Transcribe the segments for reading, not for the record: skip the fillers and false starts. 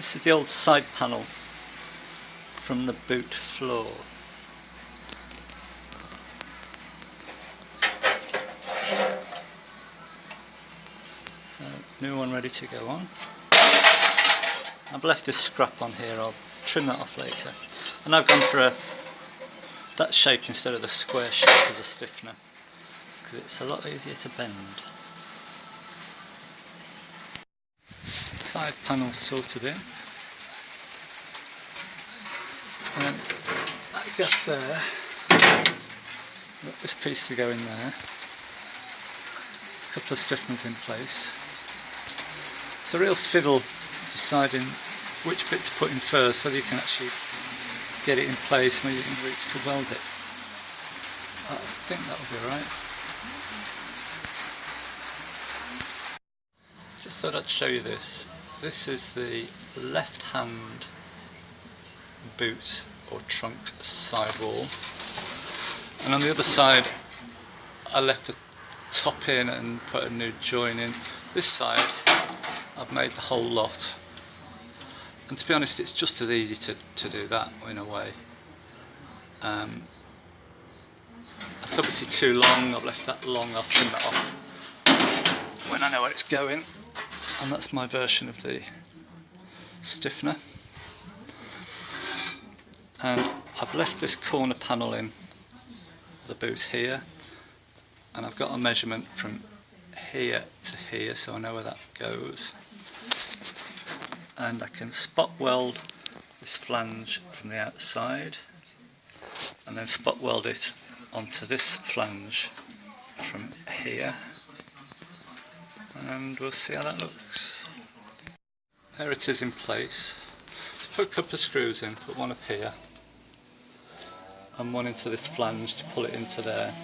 This is the old side panel from the boot floor. So, new one ready to go on. I've left this scrap on here, I'll trim that off later. And I've gone for that shape instead of the square shape as a stiffener, because it's a lot easier to bend. Side panel sorted in. And that gap there, got this piece to go in there. A couple of stiffeners in place. It's a real fiddle deciding which bit to put in first, whether you can actually get it in place when you can reach to weld it. I think that'll be alright. Just thought I'd show you this. This is the left hand boot or trunk sidewall, and on the other side I left the top in and put a new join in. This side I've made the whole lot, and to be honest it's just as easy to do that in a way. That's obviously too long, I've left that long, I'll trim that off when I know where it's going, and that's my version of the stiffener. And I've left this corner panel in the boot here, and I've got a measurement from here to here, so I know where that goes. And I can spot weld this flange from the outside, and then spot weld it onto this flange from here, and we'll see how that looks. There it is in place. Just put a couple of screws in, put one up here and one into this flange to pull it into there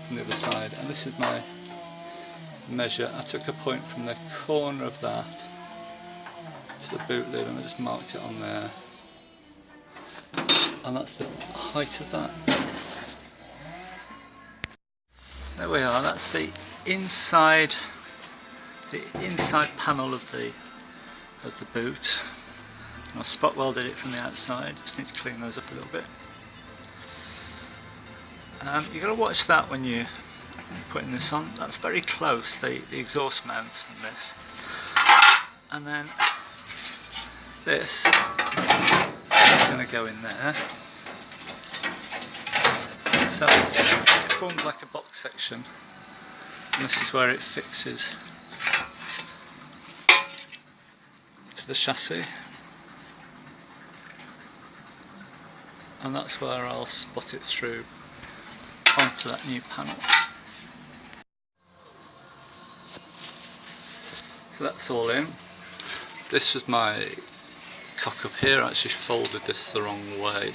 from the other side, and this is my measure. I took a point from the corner of that to the boot lid and I just marked it on there, and that's the height of that. There we are, that's the inside panel of the boot. And I spot welded it from the outside, just need to clean those up a little bit. You've got to watch that when you're putting this on. That's very close, the exhaust mount on this. And then this is going to go in there. So it forms like a box section, and this is where it fixes to the chassis. And that's where I'll spot it through onto that new panel. So that's all in. This was my cock up here. I actually folded this the wrong way,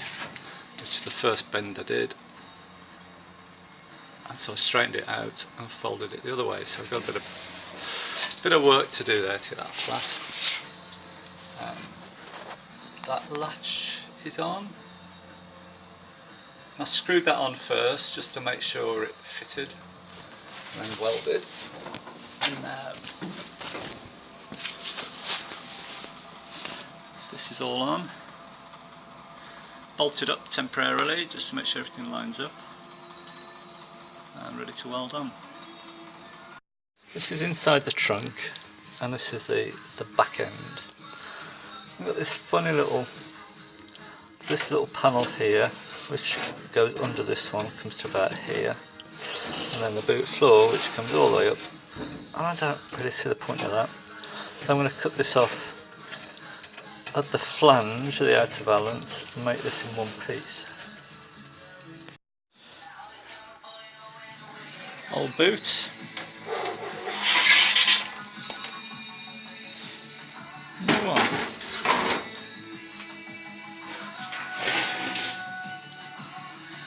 which is the first bend I did, and so I straightened it out and folded it the other way, so I've got a bit of work to do there to get that flat. That latch is on. I screwed that on first just to make sure it fitted, and then welded. And now this is all on. Bolted up temporarily just to make sure everything lines up, and ready to weld on. This is inside the trunk, and this is the back end. We've got this funny little panel here, which goes under this one, comes to about here, and then the boot floor, which comes all the way up. And I don't really see the point of that, so I'm going to cut this off at the flange, the outer valance, and make this in one piece. Old boot. New one.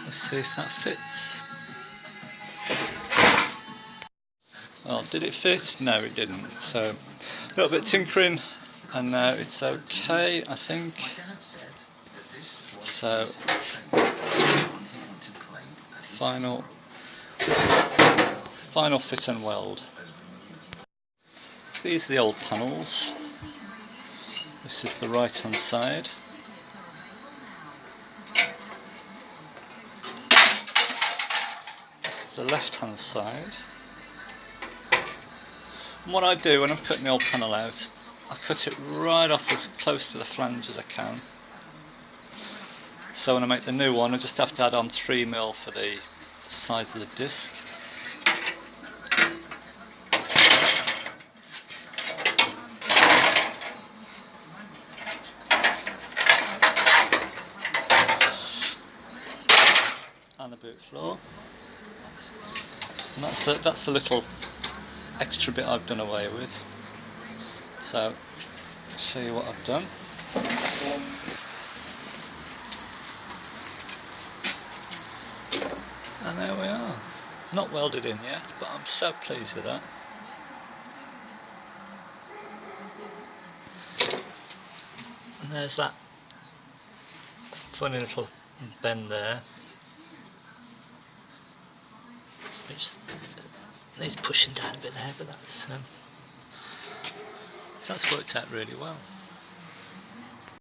Let's see if that fits. Well, did it fit? No, it didn't. So, a little bit of tinkering, and now it's okay, I think. So, final fit and weld. These are the old panels. This This is the right hand side. This is the left hand side. And what I do when I'm cutting the old panel out, I cut it right off as close to the flange as I can. So when I make the new one, I just have to add on 3mm for the size of the disc. And the boot floor. And that's a little extra bit I've done away with. So, I'll show you what I've done. And there we are. Not welded in yet, but I'm so pleased with that. And there's that funny little bend there, which needs pushing down a bit there, but that's worked out really well.